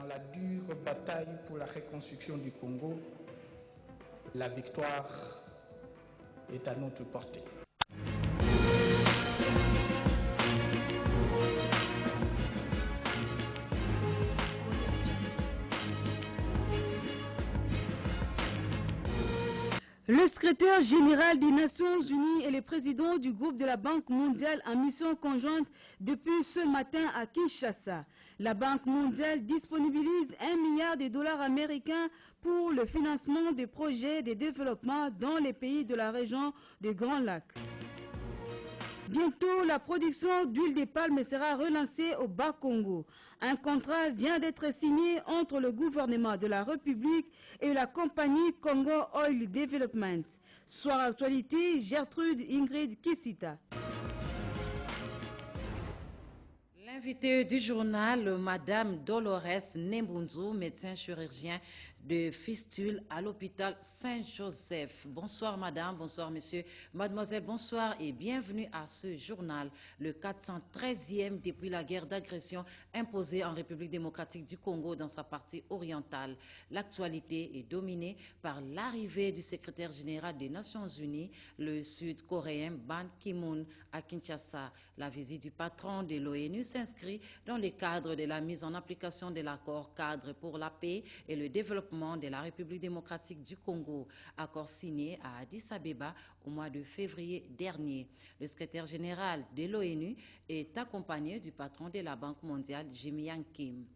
Dans la dure bataille pour la reconstruction du Congo, la victoire est à notre portée. Le secrétaire général des Nations Unies et le président du groupe de la Banque mondiale en mission conjointe depuis ce matin à Kinshasa. La Banque mondiale disponibilise 1 milliard de dollars américains pour le financement des projets de développement dans les pays de la région des Grands Lacs. Bientôt, la production d'huile de palme sera relancée au Bas-Congo. Un contrat vient d'être signé entre le gouvernement de la République et la compagnie Congo Oil Development. Soir actualité, Gertrude Ingrid Kisita. L'invité du journal, Madame Dolores Nembunzu, médecin chirurgien de fistule à l'hôpital Saint-Joseph. Bonsoir Madame, bonsoir Monsieur, Mademoiselle, bonsoir et bienvenue à ce journal, le 413e depuis la guerre d'agression imposée en République démocratique du Congo dans sa partie orientale. L'actualité est dominée par l'arrivée du secrétaire général des Nations Unies, le Sud-Coréen Ban Ki-moon à Kinshasa. La visite du patron de l'ONU s'inscrit dans le cadre de la mise en application de l'accord cadre pour la paix et le développement de la République démocratique du Congo, accord signé à Addis Abeba au mois de février dernier. Le secrétaire général de l'ONU est accompagné du patron de la Banque mondiale, Jim Yang Kim.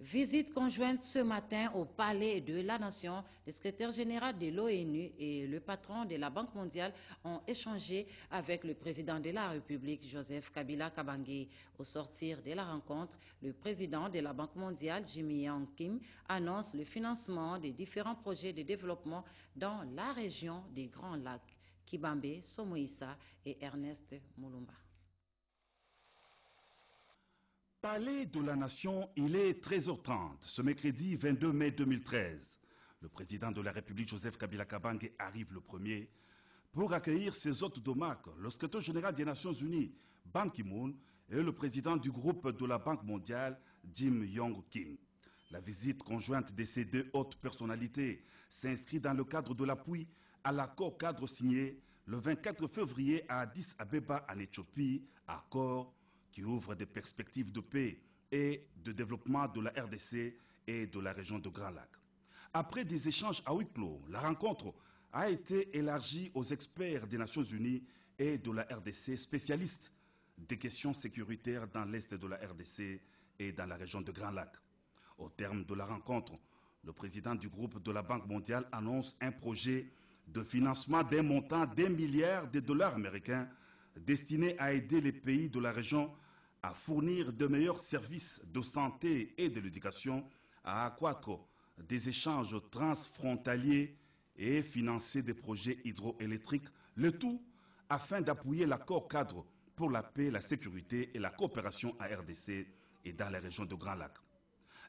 Visite conjointe ce matin au Palais de la Nation. Le secrétaire général de l'ONU et le patron de la Banque mondiale ont échangé avec le président de la République, Joseph Kabila Kabange. Au sortir de la rencontre, le président de la Banque mondiale, Jim Yang Kim, annonce le financement des différents projets de développement dans la région des Grands Lacs, Kibambe, Somoïsa et Ernest Mulumba. Palais de la Nation, il est 13h30, ce mercredi 22 mai 2013. Le président de la République, Joseph Kabila Kabange, arrive le premier pour accueillir ses hôtes d'honneur, le secrétaire général des Nations Unies, Ban Ki-moon, et le président du groupe de la Banque mondiale, Jim Yang Kim. La visite conjointe de ces deux hautes personnalités s'inscrit dans le cadre de l'appui à l'accord cadre signé le 24 février à Addis Abeba en Éthiopie, accord qui ouvre des perspectives de paix et de développement de la RDC et de la région de Grand Lac. Après des échanges à huis clos, la rencontre a été élargie aux experts des Nations Unies et de la RDC, spécialistes des questions sécuritaires dans l'est de la RDC et dans la région de Grand Lac. Au terme de la rencontre, le président du groupe de la Banque mondiale annonce un projet de financement d'un montant d'1 milliard de dollars américains destiné à aider les pays de la région à fournir de meilleurs services de santé et de l'éducation, à accroître des échanges transfrontaliers et financer des projets hydroélectriques, le tout afin d'appuyer l'accord cadre pour la paix, la sécurité et la coopération à RDC et dans la région de Grand Lac.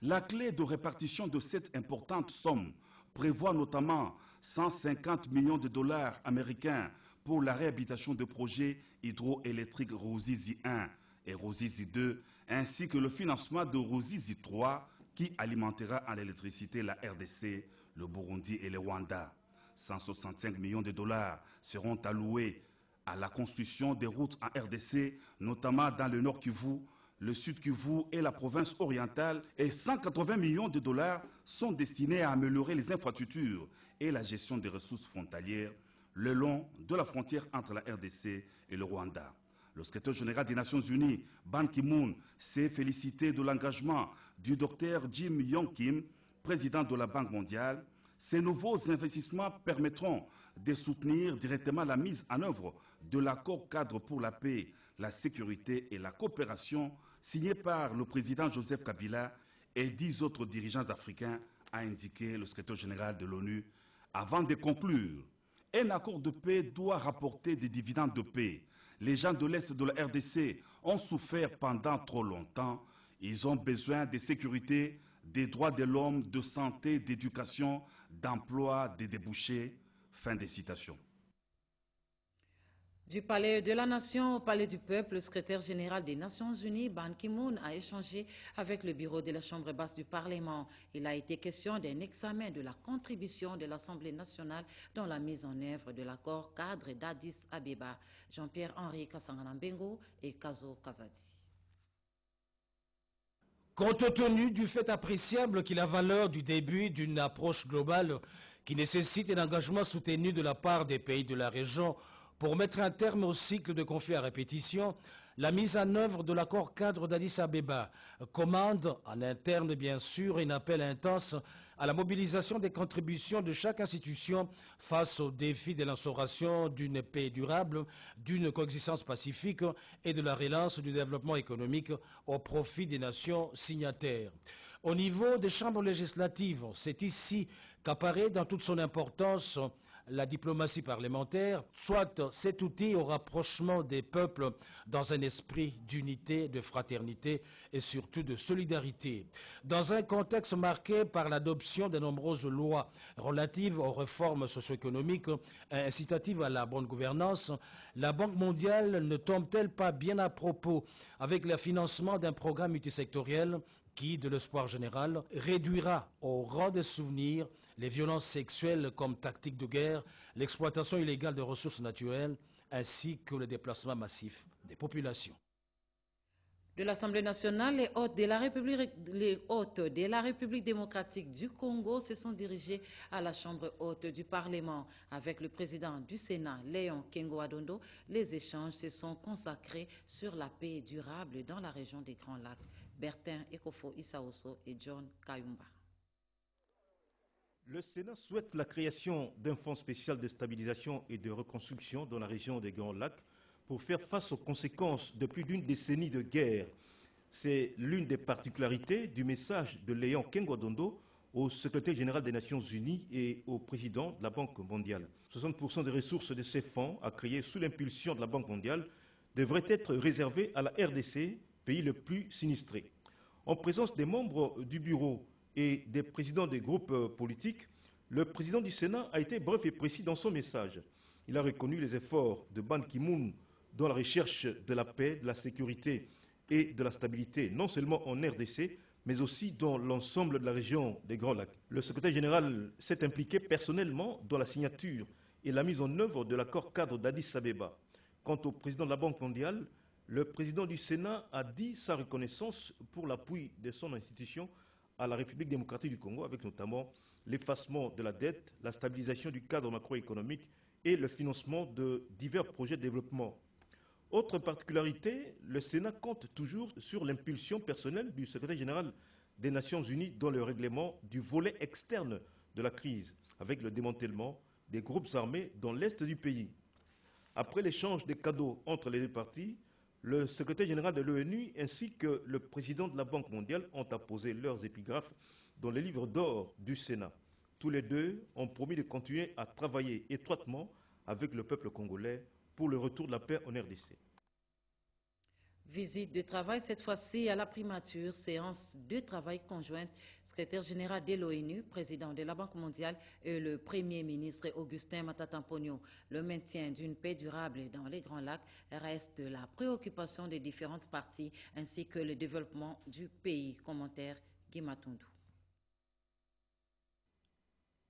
La clé de répartition de cette importante somme prévoit notamment 150 millions de dollars américains pour la réhabilitation de projets hydroélectriques Ruzizi 1 et Ruzizi 2, ainsi que le financement de Ruzizi 3 qui alimentera en électricité la RDC, le Burundi et le Rwanda. 165 millions de dollars seront alloués à la construction des routes en RDC, notamment dans le Nord Kivu, le Sud Kivu et la province orientale, et 180 millions de dollars sont destinés à améliorer les infrastructures et la gestion des ressources frontalières le long de la frontière entre la RDC et le Rwanda. Le secrétaire général des Nations Unies, Ban Ki-moon, s'est félicité de l'engagement du docteur Jim Yang Kim, président de la Banque mondiale. Ces nouveaux investissements permettront de soutenir directement la mise en œuvre de l'accord cadre pour la paix, la sécurité et la coopération signé par le président Joseph Kabila et 10 autres dirigeants africains, a indiqué le secrétaire général de l'ONU. Avant de conclure, un accord de paix doit rapporter des dividendes de paix. Les gens de l'Est de la RDC ont souffert pendant trop longtemps. Ils ont besoin de sécurité, des droits de l'homme, de santé, d'éducation, d'emploi, de débouchés. Fin des citations. Du palais de la Nation au palais du peuple, le secrétaire général des Nations Unies, Ban Ki-moon, a échangé avec le bureau de la Chambre basse du Parlement. Il a été question d'un examen de la contribution de l'Assemblée nationale dans la mise en œuvre de l'accord cadre d'Addis Abeba. Jean-Pierre-Henri Kassanganambengo et Kazo Kazadi. Compte tenu du fait appréciable qu'il a valeur du début d'une approche globale qui nécessite un engagement soutenu de la part des pays de la région pour mettre un terme au cycle de conflits à répétition, la mise en œuvre de l'accord cadre d'Addis Abeba commande, en interne bien sûr, un appel intense à la mobilisation des contributions de chaque institution face au défi de l'instauration d'une paix durable, d'une coexistence pacifique et de la relance du développement économique au profit des nations signataires. Au niveau des chambres législatives, c'est ici qu'apparaît dans toute son importance la diplomatie parlementaire, soit cet outil au rapprochement des peuples dans un esprit d'unité, de fraternité et surtout de solidarité. Dans un contexte marqué par l'adoption de nombreuses lois relatives aux réformes socio-économiques incitatives à la bonne gouvernance, la Banque mondiale ne tombe-t-elle pas bien à propos avec le financement d'un programme multisectoriel qui, de l'espoir général, réduira au rang des souvenirs les violences sexuelles comme tactique de guerre, l'exploitation illégale de ressources naturelles, ainsi que le déplacement massif des populations. De l'Assemblée nationale, les hôtes de la République démocratique du Congo se sont dirigés à la Chambre haute du Parlement. Avec le président du Sénat, Léon Kengo-Adondo, les échanges se sont consacrés sur la paix durable dans la région des Grands Lacs. Bertin Ekofo Issaoso et John Kayumba. Le Sénat souhaite la création d'un fonds spécial de stabilisation et de reconstruction dans la région des Grands Lacs pour faire face aux conséquences de plus d'une décennie de guerre. C'est l'une des particularités du message de Léon Kengo-Adondo au secrétaire général des Nations Unies et au président de la Banque mondiale. 60% des ressources de ces fonds à créer sous l'impulsion de la Banque mondiale devraient être réservées à la RDC, pays le plus sinistré. En présence des membres du bureau et des présidents des groupes politiques, le président du Sénat a été bref et précis dans son message. Il a reconnu les efforts de Ban Ki-moon dans la recherche de la paix, de la sécurité et de la stabilité, non seulement en RDC, mais aussi dans l'ensemble de la région des Grands Lacs. Le secrétaire général s'est impliqué personnellement dans la signature et la mise en œuvre de l'accord cadre d'Addis Abeba. Quant au président de la Banque mondiale, le président du Sénat a dit sa reconnaissance pour l'appui de son institution à la République démocratique du Congo, avec notamment l'effacement de la dette, la stabilisation du cadre macroéconomique et le financement de divers projets de développement. Autre particularité, le Sénat compte toujours sur l'impulsion personnelle du secrétaire général des Nations Unies dans le règlement du volet externe de la crise, avec le démantèlement des groupes armés dans l'est du pays. Après l'échange des cadeaux entre les deux parties, le secrétaire général de l'ONU ainsi que le président de la Banque mondiale ont apposé leurs épigraphes dans les livres d'or du Sénat. Tous les deux ont promis de continuer à travailler étroitement avec le peuple congolais pour le retour de la paix en RDC. Visite de travail cette fois-ci à la primature, séance de travail conjointe, secrétaire général de l'ONU, président de la Banque mondiale et le Premier ministre Augustin Matata Ponyo. Le maintien d'une paix durable dans les Grands Lacs reste la préoccupation des différentes parties ainsi que le développement du pays. Commentaire Guy Matundou.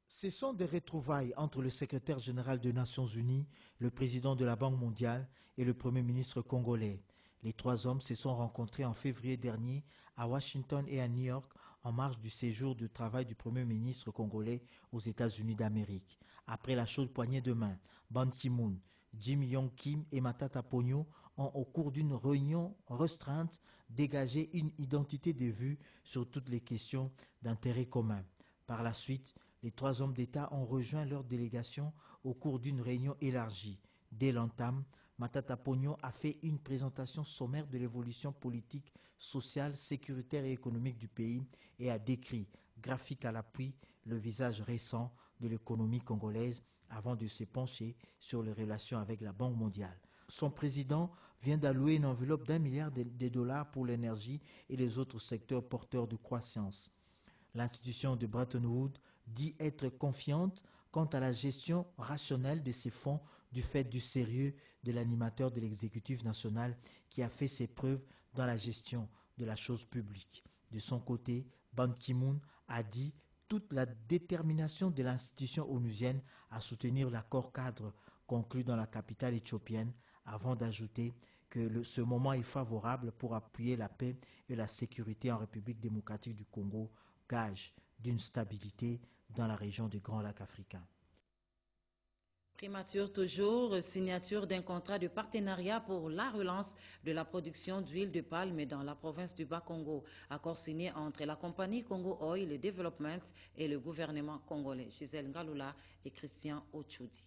Ce sont des retrouvailles entre le secrétaire général des Nations Unies, le président de la Banque mondiale et le Premier ministre congolais. Les trois hommes se sont rencontrés en février dernier à Washington et à New York en marge du séjour de travail du Premier ministre congolais aux États-Unis d'Amérique. Après la chaude poignée de main, Ban Ki-moon, Jim Yong Kim et Matata Ponyo ont, au cours d'une réunion restreinte, dégagé une identité de vue sur toutes les questions d'intérêt commun. Par la suite, les trois hommes d'État ont rejoint leur délégation au cours d'une réunion élargie. Dès l'entame, Matata Ponyo a fait une présentation sommaire de l'évolution politique, sociale, sécuritaire et économique du pays et a décrit, graphique à l'appui, le visage récent de l'économie congolaise avant de se pencher sur les relations avec la Banque mondiale. Son président vient d'allouer une enveloppe d'1 milliard de dollars pour l'énergie et les autres secteurs porteurs de croissance. L'institution de Bretton Woods dit être confiante quant à la gestion rationnelle de ces fonds du fait du sérieux de l'animateur de l'exécutif national qui a fait ses preuves dans la gestion de la chose publique. De son côté, Ban Ki-moon a dit toute la détermination de l'institution onusienne à soutenir l'accord cadre conclu dans la capitale éthiopienne, avant d'ajouter que ce moment est favorable pour appuyer la paix et la sécurité en République démocratique du Congo, gage d'une stabilité dans la région du Grand Lac africain. Primature toujours, signature d'un contrat de partenariat pour la relance de la production d'huile de palme dans la province du Bas-Congo. Accord signé entre la compagnie Congo Oil Development et le gouvernement congolais. Gisèle Ngaloula et Christian Ochoudi.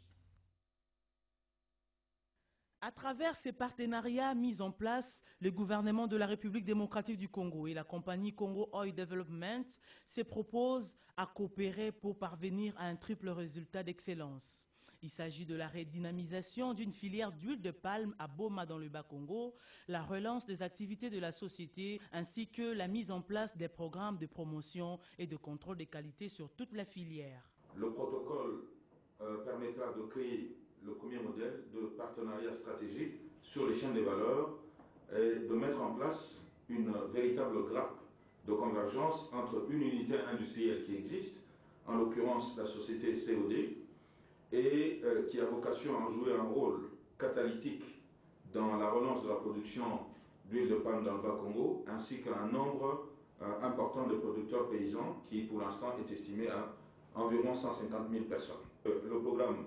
À travers ces partenariats mis en place, le gouvernement de la République démocratique du Congo et la compagnie Congo Oil Development se proposent à coopérer pour parvenir à un triple résultat d'excellence. Il s'agit de la redynamisation d'une filière d'huile de palme à Boma dans le Bas-Congo, la relance des activités de la société ainsi que la mise en place des programmes de promotion et de contrôle des qualités sur toute la filière. Le protocole permettra de créer le premier modèle de partenariat stratégique sur les chaînes de valeur et de mettre en place une véritable grappe de convergence entre une unité industrielle qui existe, en l'occurrence la société COD, et qui a vocation à jouer un rôle catalytique dans la relance de la production d'huile de palme dans le Bas-Congo, ainsi qu'un nombre important de producteurs paysans qui, pour l'instant, est estimé à environ 150 000 personnes. Le programme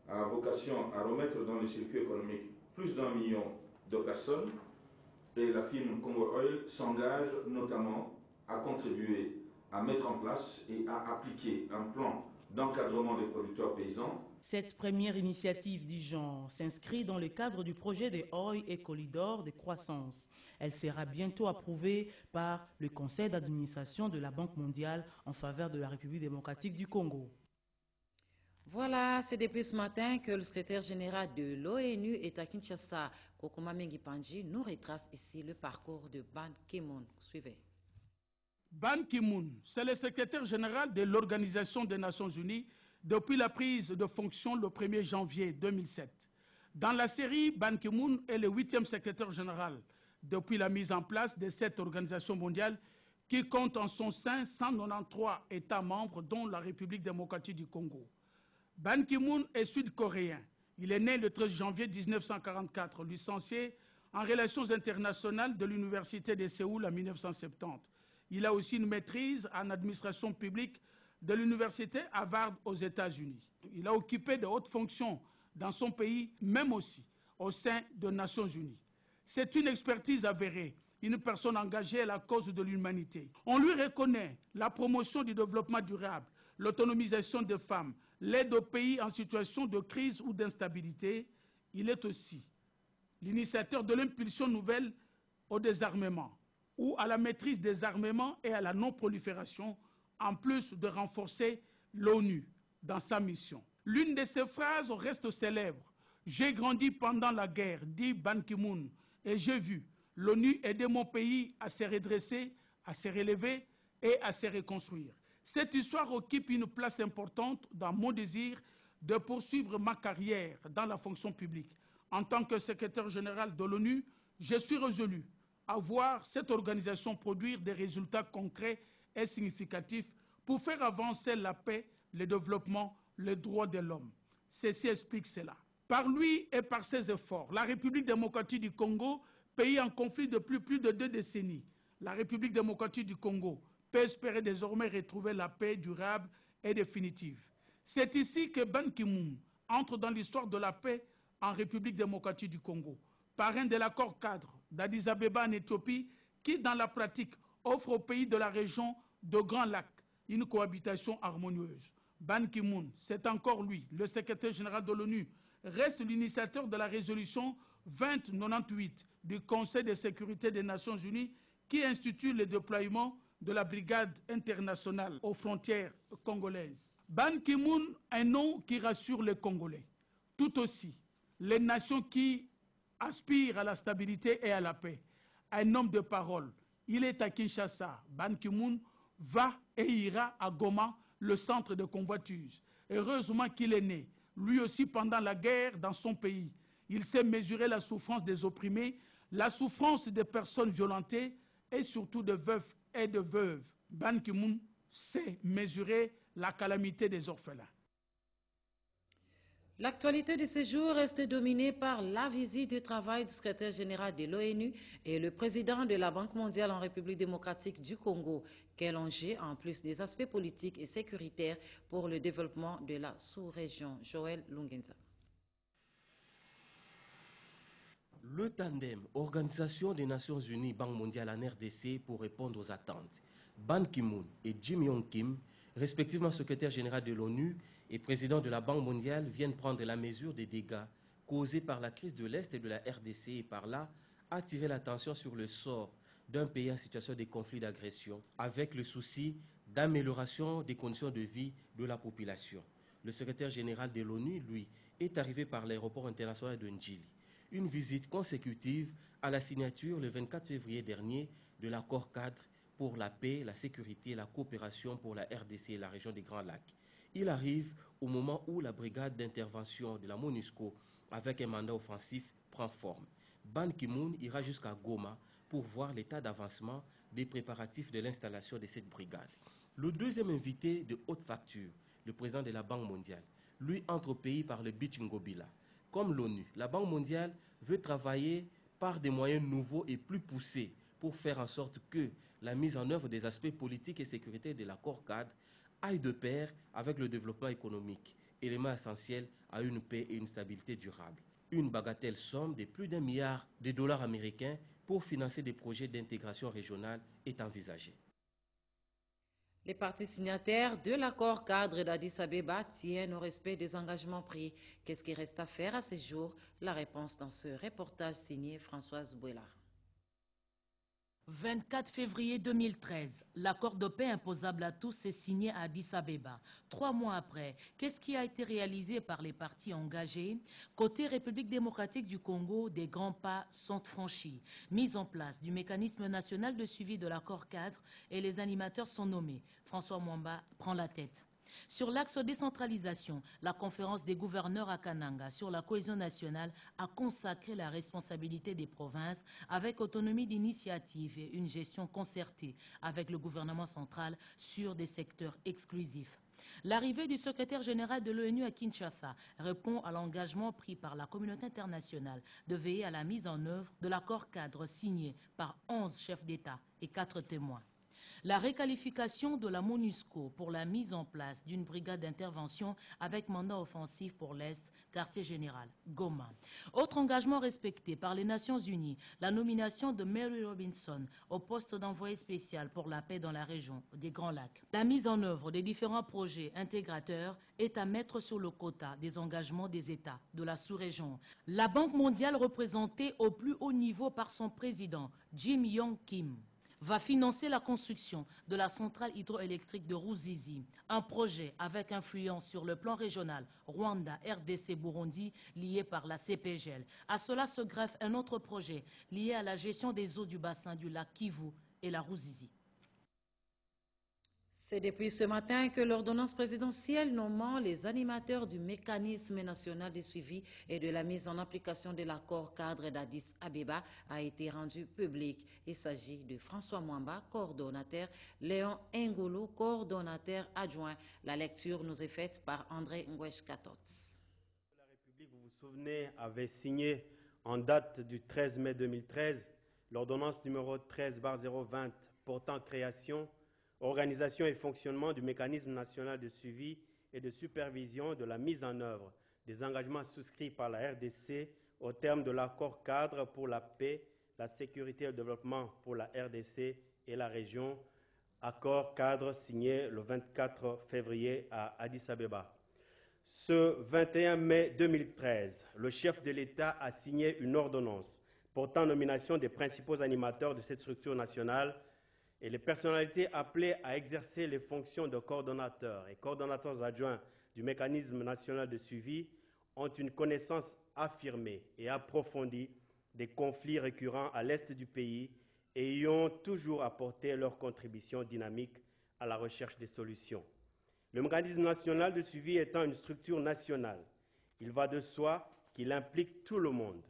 a vocation à remettre dans le circuit économique plus d'1 million de personnes et la firme Congo Oil s'engage notamment à contribuer à mettre en place et à appliquer un plan d'encadrement des producteurs paysans. Cette première initiative du genre s'inscrit dans le cadre du projet de Oil et Corridor de croissance. Elle sera bientôt approuvée par le conseil d'administration de la Banque mondiale en faveur de la République démocratique du Congo. Voilà, c'est depuis ce matin que le secrétaire général de l'ONU est à Kinshasa. Kokoma Mengi Pandji nous retrace ici le parcours de Ban Ki-moon. Suivez. Ban Ki-moon, c'est le secrétaire général de l'Organisation des Nations Unies depuis la prise de fonction le 1er janvier 2007. Dans la série, Ban Ki-moon est le 8e secrétaire général depuis la mise en place de cette organisation mondiale qui compte en son sein 193 États membres, dont la République démocratique du Congo. Ban Ki-moon est sud-coréen. Il est né le 13 janvier 1944, licencié en relations internationales de l'Université de Séoul en 1970. Il a aussi une maîtrise en administration publique de l'Université Harvard aux États-Unis. Il a occupé de hautes fonctions dans son pays, même aussi au sein des Nations Unies. C'est une expertise avérée, une personne engagée à la cause de l'humanité. On lui reconnaît la promotion du développement durable, l'autonomisation des femmes, l'aide aux pays en situation de crise ou d'instabilité. Il est aussi l'initiateur de l'impulsion nouvelle au désarmement ou à la maîtrise des armements et à la non-prolifération, en plus de renforcer l'ONU dans sa mission. L'une de ses phrases reste célèbre. « J'ai grandi pendant la guerre », dit Ban Ki-moon, et j'ai vu l'ONU aider mon pays à se redresser, à se relever et à se reconstruire. Cette histoire occupe une place importante dans mon désir de poursuivre ma carrière dans la fonction publique. En tant que secrétaire général de l'ONU, je suis résolu à voir cette organisation produire des résultats concrets et significatifs pour faire avancer la paix, le développement, les droits de l'homme. Ceci explique cela. Par lui et par ses efforts, la République démocratique du Congo, pays en conflit depuis plus de 2 décennies, la République démocratique du Congo peut espérer désormais retrouver la paix durable et définitive. C'est ici que Ban Ki-moon entre dans l'histoire de la paix en République démocratique du Congo, parrain de l'accord cadre d'Addis Abeba en Éthiopie, qui dans la pratique offre aux pays de la région de Grand Lac une cohabitation harmonieuse. Ban Ki-moon, c'est encore lui, le secrétaire général de l'ONU, reste l'initiateur de la résolution 2098 du Conseil de sécurité des Nations Unies qui institue le déploiement de la brigade internationale aux frontières congolaises. Ban Ki-moon, un nom qui rassure les Congolais. Tout aussi, les nations qui aspirent à la stabilité et à la paix. Un homme de parole. Il est à Kinshasa. Ban Ki-moon va et ira à Goma, le centre de convoitise. Heureusement qu'il est né, lui aussi pendant la guerre dans son pays. Il sait mesurer la souffrance des opprimés, la souffrance des personnes violentées et surtout de veufs et de veuves. Ban Ki-moon sait mesurer la calamité des orphelins. L'actualité de ces jours reste dominée par la visite de travail du secrétaire général de l'ONU et le président de la Banque mondiale en République démocratique du Congo. Quel enjeu, en plus des aspects politiques et sécuritaires, pour le développement de la sous-région? Joël Lungenza. Le tandem Organisation des Nations Unies, Banque mondiale en RDC pour répondre aux attentes. Ban Ki-moon et Jim Yong Kim, respectivement secrétaire général de l'ONU et président de la Banque mondiale, viennent prendre la mesure des dégâts causés par la crise de l'Est et de la RDC et par là attirer l'attention sur le sort d'un pays en situation de conflit d'agression avec le souci d'amélioration des conditions de vie de la population. Le secrétaire général de l'ONU, lui, est arrivé par l'aéroport international de Ndjili. Une visite consécutive à la signature le 24 février dernier de l'accord cadre pour la paix, la sécurité et la coopération pour la RDC et la région des Grands Lacs. Il arrive au moment où la brigade d'intervention de la MONUSCO, avec un mandat offensif, prend forme. Ban Ki-moon ira jusqu'à Goma pour voir l'état d'avancement des préparatifs de l'installation de cette brigade. Le deuxième invité de haute facture, le président de la Banque mondiale, lui entre au pays par le beach Ngobila. Comme l'ONU, la Banque mondiale veut travailler par des moyens nouveaux et plus poussés pour faire en sorte que la mise en œuvre des aspects politiques et sécuritaires de l'accord cadre aille de pair avec le développement économique, élément essentiel à une paix et une stabilité durable. Une bagatelle somme de plus d'1 milliard de dollars américains pour financer des projets d'intégration régionale est envisagée. Les parties signataires de l'accord cadre d'Addis Abeba tiennent au respect des engagements pris. Qu'est-ce qui reste à faire à ce jour? La réponse dans ce reportage signé Françoise Bouélard. 24 février 2013, l'accord de paix imposable à tous est signé à Addis Abeba. 3 mois après, qu'est-ce qui a été réalisé par les partis engagés? Côté République démocratique du Congo, des grands pas sont franchis. Mise en place du mécanisme national de suivi de l'accord cadre et les animateurs sont nommés. François Mwamba prend la tête. Sur l'axe décentralisation, la conférence des gouverneurs à Kananga sur la cohésion nationale a consacré la responsabilité des provinces avec autonomie d'initiative et une gestion concertée avec le gouvernement central sur des secteurs exclusifs. L'arrivée du secrétaire général de l'ONU à Kinshasa répond à l'engagement pris par la communauté internationale de veiller à la mise en œuvre de l'accord cadre signé par 11 chefs d'État et 4 témoins. La réqualification de la MONUSCO pour la mise en place d'une brigade d'intervention avec mandat offensif pour l'Est, quartier général, Goma. Autre engagement respecté par les Nations Unies, la nomination de Mary Robinson au poste d'envoyé spécial pour la paix dans la région des Grands Lacs. La mise en œuvre des différents projets intégrateurs est à mettre sur le quota des engagements des États de la sous-région. La Banque mondiale, représentée au plus haut niveau par son président, Jim Yong Kim, va financer la construction de la centrale hydroélectrique de Ruzizi, un projet avec influence sur le plan régional Rwanda, RDC, Burundi, lié par la CPGL. À cela se greffe un autre projet lié à la gestion des eaux du bassin du lac Kivu et la Ruzizi. C'est depuis ce matin que l'ordonnance présidentielle nommant les animateurs du mécanisme national de suivi et de la mise en application de l'accord cadre d'Addis Abeba a été rendue publique. Il s'agit de François Mwamba, coordonnateur, Léon Ngoulou, coordonnateur adjoint. La lecture nous est faite par André Ngwesh-Katots. La République, vous vous souvenez, avait signé en date du 13 mai 2013 l'ordonnance numéro 13/020 portant création, organisation et fonctionnement du mécanisme national de suivi et de supervision de la mise en œuvre des engagements souscrits par la RDC au terme de l'accord cadre pour la paix, la sécurité et le développement pour la RDC et la région, accord cadre signé le 24 février à Addis Abeba. Ce 21 mai 2013, le chef de l'État a signé une ordonnance portant nomination des principaux animateurs de cette structure nationale et les personnalités appelées à exercer les fonctions de coordonnateurs et coordonnateurs adjoints du mécanisme national de suivi ont une connaissance affirmée et approfondie des conflits récurrents à l'est du pays et y ont toujours apporté leur contribution dynamique à la recherche des solutions. Le mécanisme national de suivi étant une structure nationale, il va de soi qu'il implique tout le monde,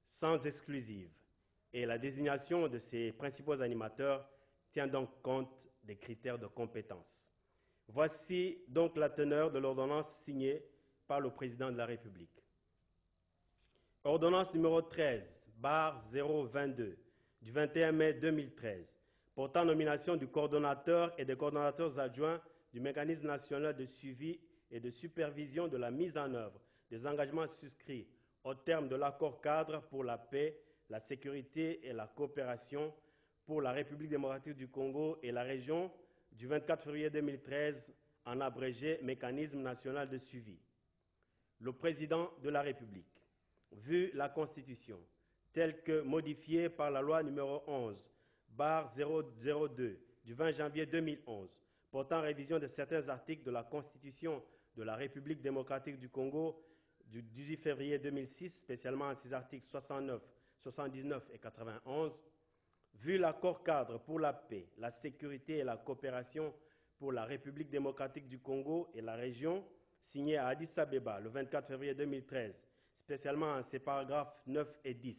sans exclusive, et la désignation de ses principaux animateurs tient donc compte des critères de compétence. Voici donc la teneur de l'ordonnance signée par le Président de la République. Ordonnance numéro 13/022 du 21 mai 2013, portant nomination du coordonnateur et des coordonnateurs adjoints du mécanisme national de suivi et de supervision de la mise en œuvre des engagements souscrits au terme de l'accord cadre pour la paix, la sécurité et la coopération pour la République démocratique du Congo et la région du 24 février 2013, en abrégé Mécanisme national de suivi. Le Président de la République, vu la Constitution telle que modifiée par la loi numéro 11/002 du 20 janvier 2011, portant révision de certains articles de la Constitution de la République démocratique du Congo du 18 février 2006, spécialement en ses articles 69, 79 et 91, vu l'accord cadre pour la paix, la sécurité et la coopération pour la République démocratique du Congo et la région, signé à Addis Abeba le 24 février 2013, spécialement en ses paragraphes 9 et 10,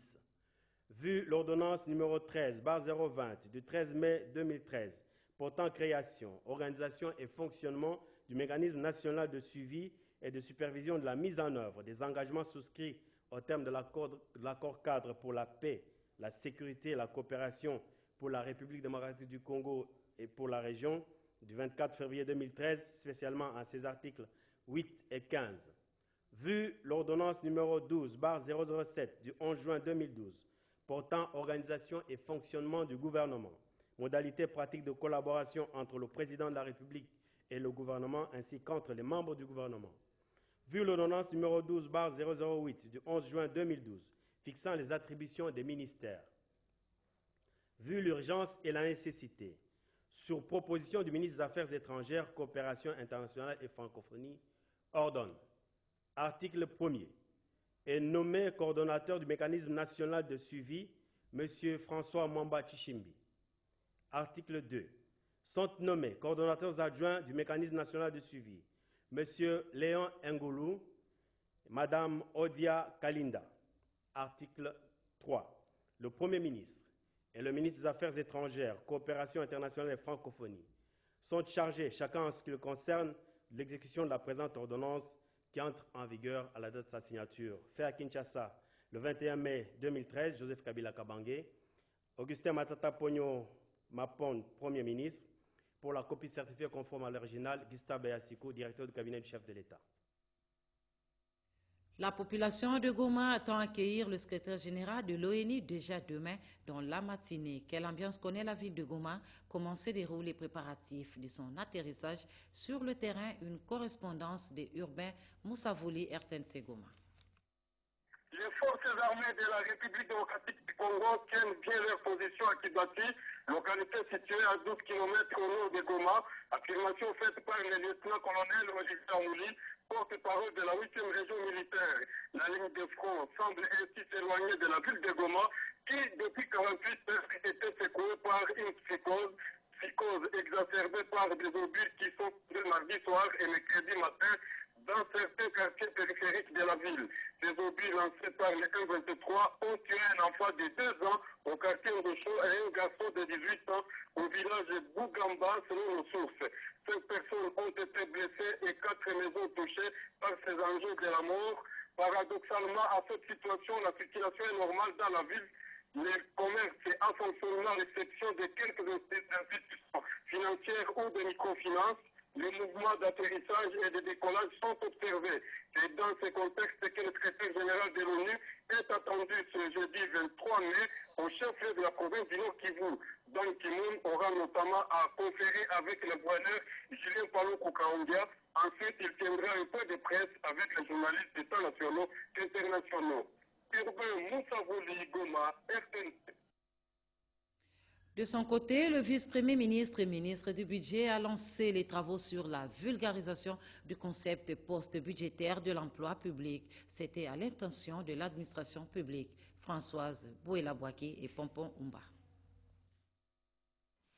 vu l'ordonnance numéro 13/020 du 13 mai 2013, portant création, organisation et fonctionnement du mécanisme national de suivi et de supervision de la mise en œuvre des engagements souscrits au terme de l'accord cadre pour la paix, la sécurité et la coopération pour la République démocratique du Congo et pour la région du 24 février 2013, spécialement en ses articles 8 et 15. Vu l'ordonnance numéro 12/007 du 11 juin 2012, portant organisation et fonctionnement du gouvernement, modalités pratiques de collaboration entre le Président de la République et le gouvernement, ainsi qu'entre les membres du gouvernement. Vu l'ordonnance numéro 12/008 du 11 juin 2012, fixant les attributions des ministères. Vu l'urgence et la nécessité, sur proposition du ministre des Affaires étrangères, coopération internationale et francophonie, ordonne, article 1er, est nommé coordonnateur du mécanisme national de suivi, M. François Mwamba Tchishimbi. Article 2, sont nommés coordonnateurs adjoints du mécanisme national de suivi, M. Léon Ngoulou, Mme Odia Kalinda. Article 3, le Premier ministre et le ministre des Affaires étrangères, coopération internationale et francophonie sont chargés, chacun en ce qui le concerne, de l'exécution de la présente ordonnance qui entre en vigueur à la date de sa signature. Fait à Kinshasa le 21 mai 2013, Joseph Kabila Kabange, Augustin Matata Pogno Mapon, Premier ministre, pour la copie certifiée conforme à l'original, Gustave Béassiko, directeur du cabinet du chef de l'État. La population de Goma attend accueillir le secrétaire général de l'ONU déjà demain dans la matinée. Quelle ambiance connaît la ville de Goma? Comment se déroulent les préparatifs de son atterrissage sur le terrain? Une correspondance de Urbain Moussavouli, RTNC Goma. Les forces armées de la République démocratique du Congo tiennent bien leur position à Kibati, localité située à 12 km au nord de Goma. Affirmation faite par le lieutenant-colonel Olivier Mouli, porte-parole de la 8e région militaire. La ligne de front semble ainsi s'éloigner de la ville de Goma, qui depuis 48 heures était secouée par une psychose exacerbée par des obus qui sont le mardi soir et mercredi matin dans certains quartiers périphériques de la ville. Ces obus lancés par les 123 ont tué un enfant de 2 ans au quartier Ndocho et un garçon de 18 ans au village Bougamba, selon nos sources. 5 personnes ont été blessées et 4 maisons touchées par ces enjeux de la mort. Paradoxalement, à cette situation, la circulation est normale dans la ville. Le commerce est en fonctionnement à l'exception de quelques institutions financières ou de microfinance. Les mouvements d'atterrissage et de décollage sont observés. C'est dans ce contexte que le secrétaire général de l'ONU est attendu ce jeudi 23 mai au chef-lieu de la province du Nord Kivu. Ban Ki-moon aura notamment à conférer avec le gouverneur Julien Paluku Kahongya. Ensuite, il tiendra un peu de presse avec les journalistes d'État nationaux et internationaux. Urbain Moussavouli, Goma, RTNC. De son côté, le vice-premier ministre et ministre du Budget a lancé les travaux sur la vulgarisation du concept post-budgétaire de l'emploi public. C'était à l'intention de l'administration publique. Françoise Bouela-Bouaki et Pompon Oumba.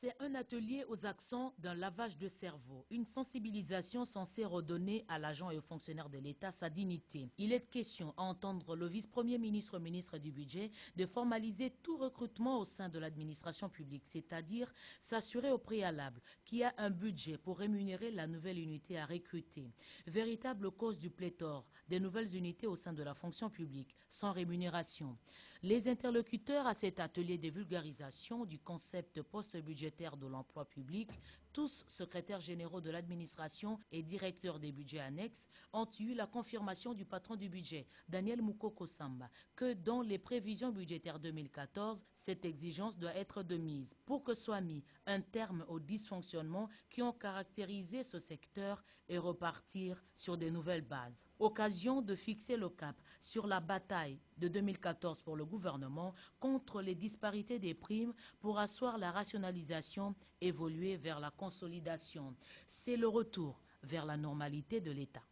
C'est un atelier aux accents d'un lavage de cerveau, une sensibilisation censée redonner à l'agent et aux fonctionnaires de l'État sa dignité. Il est question, à entendre le vice-premier ministre, ministre du Budget, de formaliser tout recrutement au sein de l'administration publique, c'est-à-dire s'assurer au préalable qu'il y a un budget pour rémunérer la nouvelle unité à recruter. Véritable cause du pléthore des nouvelles unités au sein de la fonction publique, sans rémunération. Les interlocuteurs à cet atelier de vulgarisation du concept post-budgétaire de l'emploi public, tous secrétaires généraux de l'administration et directeurs des budgets annexes, ont eu la confirmation du patron du budget, Daniel Mukoko Samba, que dans les prévisions budgétaires 2014, cette exigence doit être de mise pour que soit mis un terme aux dysfonctionnements qui ont caractérisé ce secteur et repartir sur de nouvelles bases. Occasion de fixer le cap sur la bataille de 2014 pour le gouvernement contre les disparités des primes pour asseoir la rationalisation, évoluer vers la consolidation. C'est le retour vers la normalité de l'État.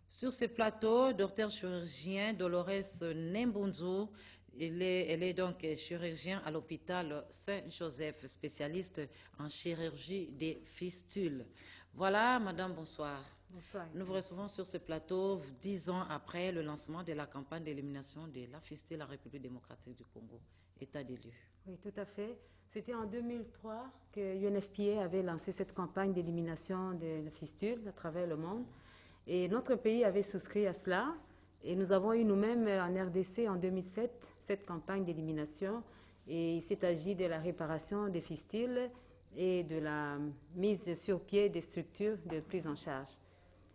Sur ce plateau, docteur chirurgien Dolores Nembunzu, elle est donc chirurgien à l'hôpital Saint-Joseph, spécialiste en chirurgie des fistules. Voilà, madame, bonsoir. Bonsoir. Nous vous recevons sur ce plateau 10 ans après le lancement de la campagne d'élimination de la fistule en République démocratique du Congo. État des lieux. Oui, tout à fait. C'était en 2003 que UNFPA avait lancé cette campagne d'élimination de la fistule à travers le monde. Et notre pays avait souscrit à cela. Et nous avons eu nous-mêmes en RDC en 2007 cette campagne d'élimination. Et il s'est agi de la réparation des fistules et de la mise sur pied des structures de prise en charge.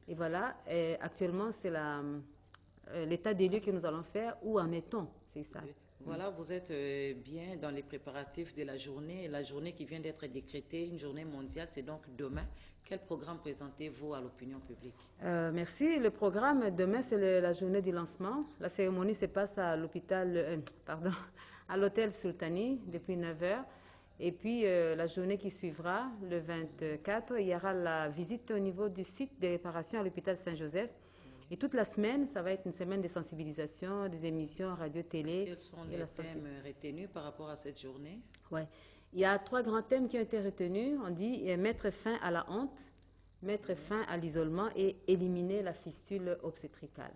Et voilà, actuellement, c'est l'état des lieux que nous allons faire. Où en est-on? C'est ça. Voilà, vous êtes bien dans les préparatifs de la journée qui vient d'être décrétée, une journée mondiale, c'est donc demain. Quel programme présentez-vous à l'opinion publique? Merci. Le programme, demain, c'est la journée du lancement. La cérémonie se passe à l'hôpital, à l'hôtel Sultani depuis 9 h. Et puis, la journée qui suivra, le 24, il y aura la visite au niveau du site de réparation à l'hôpital Saint-Joseph. Et toute la semaine, ça va être une semaine de sensibilisation, des émissions radio-télé. Quels sont les thèmes retenus par rapport à cette journée? Oui. Il y a 3 grands thèmes qui ont été retenus. On dit mettre fin à la honte, mettre fin à l'isolement et éliminer la fistule obstétricale.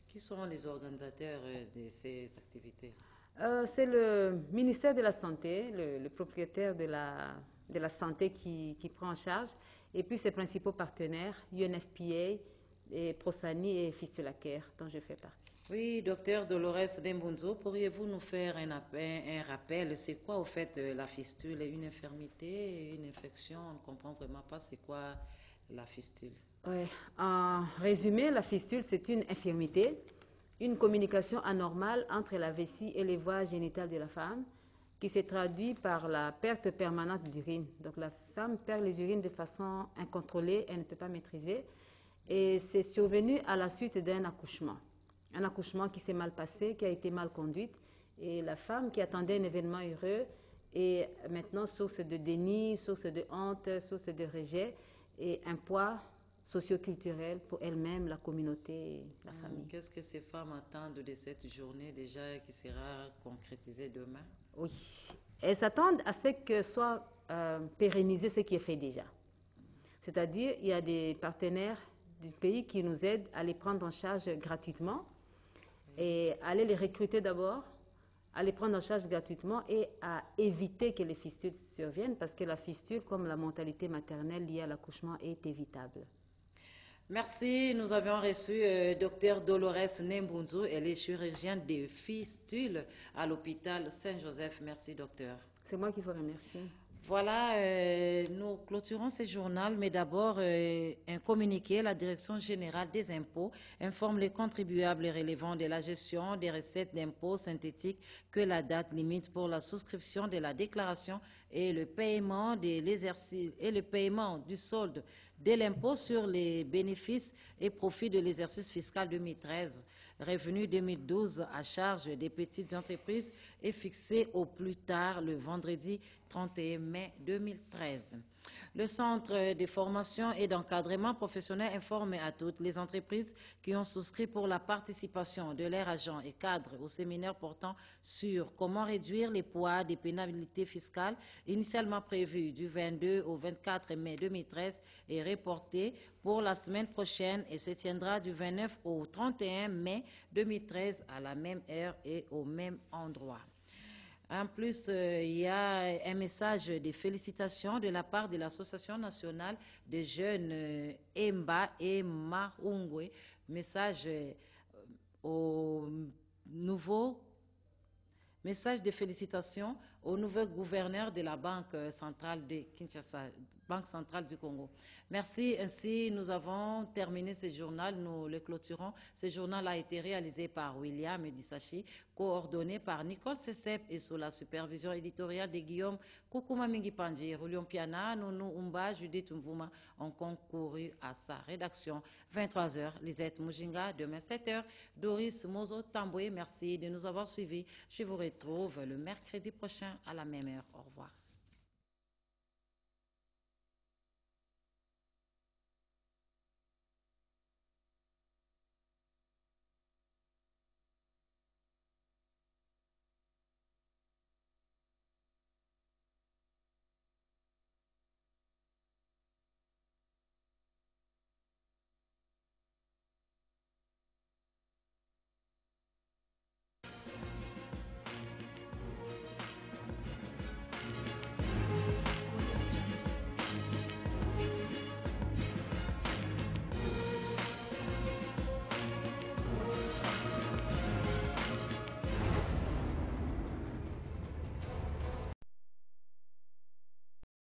Qui sont les organisateurs de ces activités? C'est le ministère de la Santé, le propriétaire de la santé qui prend en charge. Et puis ses principaux partenaires, UNFPA, et Prosani et Fistula Care, dont je fais partie. Oui, docteur Dolores Nembunzu, pourriez-vous nous faire un rappel? C'est quoi au fait la fistule? Une infirmité, une infection? On ne comprend vraiment pas c'est quoi la fistule. Oui, en résumé, la fistule c'est une infirmité, une communication anormale entre la vessie et les voies génitales de la femme qui se traduit par la perte permanente d'urine. Donc la femme perd les urines de façon incontrôlée, elle ne peut pas maîtriser. Et c'est survenu à la suite d'un accouchement. Un accouchement qui s'est mal passé, qui a été mal conduit. Et la femme qui attendait un événement heureux est maintenant source de déni, source de honte, source de rejet et un poids socioculturel pour elle-même, la communauté et la famille. Qu'est-ce que ces femmes attendent de cette journée déjà qui sera concrétisée demain? Oui, elles s'attendent à ce que soit pérennisé ce qui est fait déjà. C'est-à-dire, il y a des partenaires du pays qui nous aident à les prendre en charge gratuitement et à aller les recruter d'abord, à les prendre en charge gratuitement et à éviter que les fistules surviennent parce que la fistule, comme la mortalité maternelle liée à l'accouchement, est évitable. Merci. Nous avions reçu Dr Dolores Nembunzu, elle est chirurgienne des fistules à l'hôpital Saint-Joseph. Merci, docteur. C'est moi qui vous remercie. Voilà, nous clôturons ce journal, mais d'abord, un communiqué. La Direction générale des impôts informe les contribuables relevant de la gestion des recettes d'impôts synthétiques que la date limite pour la souscription de la déclaration et le paiement de l'exercice et le paiement du solde de l'impôt sur les bénéfices et profits de l'exercice fiscal 2013, revenu 2012 à charge des petites entreprises est fixé au plus tard le vendredi 31 mai 2013. Le Centre de formation et d'encadrement professionnel informe à toutes les entreprises qui ont souscrit pour la participation de leurs agents et cadres au séminaire portant sur comment réduire les poids des pénalités fiscales initialement prévues du 22 au 24 mai 2013 et reporté pour la semaine prochaine et se tiendra du 29 au 31 mai 2013 à la même heure et au même endroit. En plus, il y a un message de félicitations de la part de l'Association nationale des jeunes Emba et Mahungwe. Message message de félicitations au nouveau gouverneur de la Banque centrale de Kinshasa, Banque centrale du Congo. Merci. Ainsi, nous avons terminé ce journal. Nous le clôturons. Ce journal a été réalisé par William Edisachi, coordonné par Nicole Sesep et sous la supervision éditoriale de Guillaume Koukouma Mingipanji. Roulion Piana, Nounou Umba, Judith Mvouma ont concouru à sa rédaction. 23h, Lisette Mujinga. Demain, 7h, Doris Mozo Tamboué. Merci de nous avoir suivis. Je vous retrouve le mercredi prochain à la même heure. Au revoir.